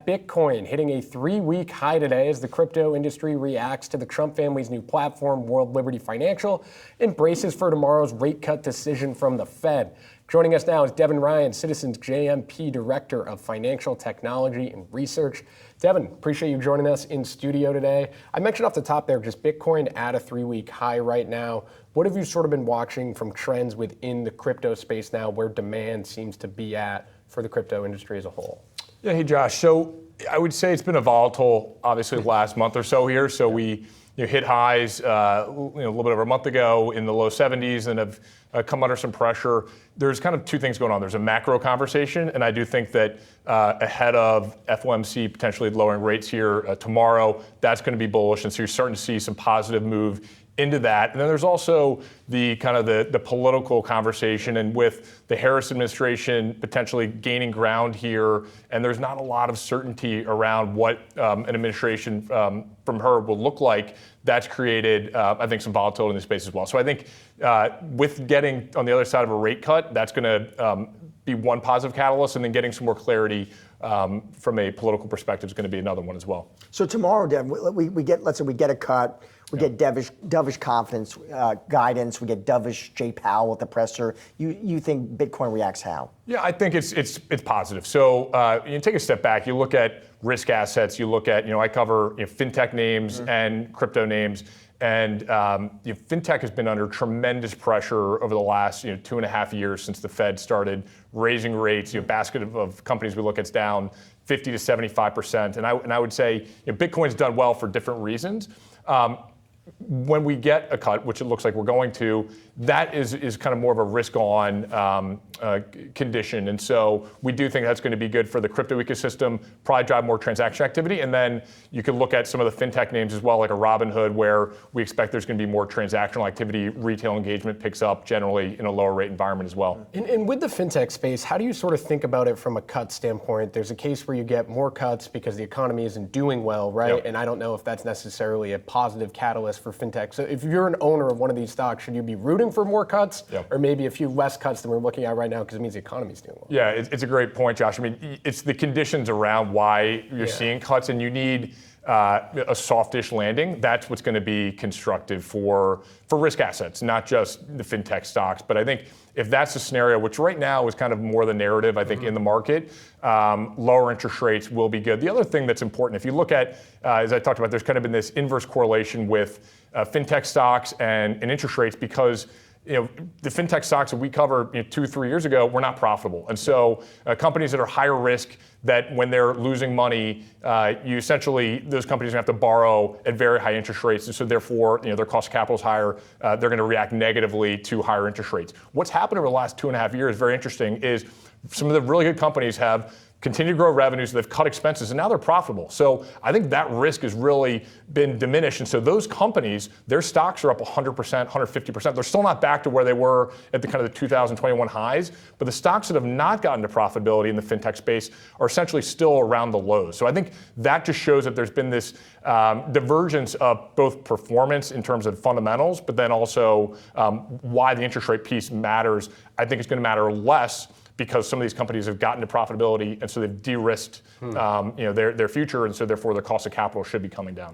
Bitcoin hitting a 3-week high today as the crypto industry reacts to the Trump family's new platform, World Liberty Financial, and braces for tomorrow's rate cut decision from the Fed. Joining us now is Devin Ryan, Citizens JMP Director of Financial Technology and Research. Devin, appreciate you joining us in studio today. I mentioned off the top there, just Bitcoin at a 3-week high right now. What have you sort of been watching from trends within the crypto space now, where demand seems to be at for the crypto industry as a whole? Yeah, hey Josh. So I would say it's been a volatile, obviously, last month or so here. So we hit highs a little bit over a month ago in the low 70s and have come under some pressure. There's kind of two things going on. There's a macro conversation, and I do think that ahead of FOMC potentially lowering rates here tomorrow, that's going to be bullish, and so you're starting to see some positive move into that. And then there's also the kind of the political conversation, and with the Harris administration potentially gaining ground here, and there's not a lot of certainty around what an administration from her will look like. That's created, I think, some volatility in the space as well. So I think with getting on the other side of a rate cut, that's going to be one positive catalyst, and then getting some more clarity from a political perspective is going to be another one as well. So tomorrow, Devin, let's say we get a cut, we get dovish confidence guidance, we get dovish Jay Powell at the presser. You think Bitcoin reacts how? Yeah, I think it's positive. So you take a step back, you look at risk assets, you look at, I cover fintech names and crypto names. And fintech has been under tremendous pressure over the last 2.5 years since the Fed started raising rates. Basket of companies we look at's down 50 to 75%. And I would say Bitcoin's done well for different reasons. When we get a cut, which it looks like we're going to, that is kind of more of a risk-on condition. And so we do think that's going to be good for the crypto ecosystem, probably drive more transaction activity. And then you can look at some of the fintech names as well, like a Robinhood, where we expect there's going to be more transactional activity. Retail engagement picks up generally in a lower rate environment as well. And with the fintech space, how do you sort of think about it from a cut standpoint? There's a case where you get more cuts because the economy isn't doing well, right? Yep. And I don't know if that's necessarily a positive catalyst for fintech. So if you're an owner of one of these stocks, should you be rooting for more cuts, or maybe a few less cuts than we're looking at right now because it means the economy's doing well? Yeah, it's a great point, Josh. I mean, it's the conditions around why you're seeing cuts, and you need a softish landing. That's what's going to be constructive for risk assets, not just the fintech stocks. But I think if that's the scenario, which right now is kind of more the narrative, I think, in the market, lower interest rates will be good. The other thing that's important, if you look at, as I talked about, there's kind of been this inverse correlation with fintech stocks and interest rates, because the fintech stocks that we covered 2-3 years ago were not profitable. And so companies that are higher risk, that when they're losing money, you essentially, those companies are going to have to borrow at very high interest rates. And so therefore, their cost of capital is higher. They're going to react negatively to higher interest rates. What's happened over the last 2.5 years, very interesting, is some of the really good companies have continue to grow revenues, they've cut expenses, and now they're profitable. So I think that risk has really been diminished. And so those companies, their stocks are up 100%, 150%. They're still not back to where they were at the kind of the 2021 highs, but the stocks that have not gotten to profitability in the fintech space are essentially still around the lows. So I think that just shows that there's been this divergence of both performance in terms of fundamentals, but then also why the interest rate piece matters. I think it's going to matter less because some of these companies have gotten to profitability, and so they've de-risked their future, and so therefore their cost of capital should be coming down.